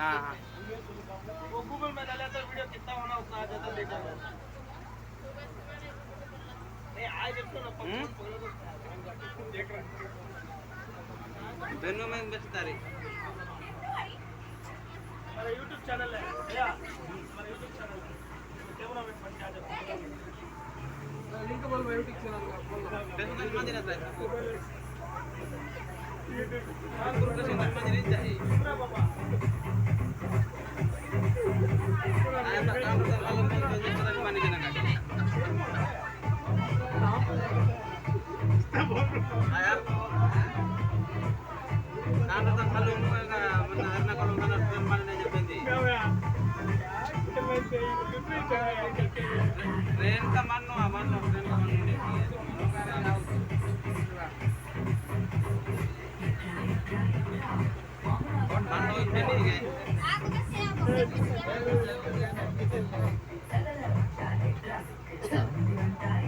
हाँ हाँ वो गूगल में डाला तो वीडियो कितना होना उतना आ जाता देखा नहीं आज देखो ना देख रहा वेन्यू में बेचता रही हमारा यूट्यूब चैनल है भैया हमारा यूट्यूब चैनल है कैमरा में बन के आ जाता लिंक बोल मैं यूट्यूब चैनल का बोल फेसबुक में देना चाहिए हां ग्रुप में मंदिर चाहिए बाबा आया काम तो मालूम नहीं जो तरह माने देना का आया काम तो मालूम होगा मतलब हरना कलम का माने नहीं जपेंदी ट्रेन का मानो ट्रेन का मानो मानो इतने नहीं गए Aku kasih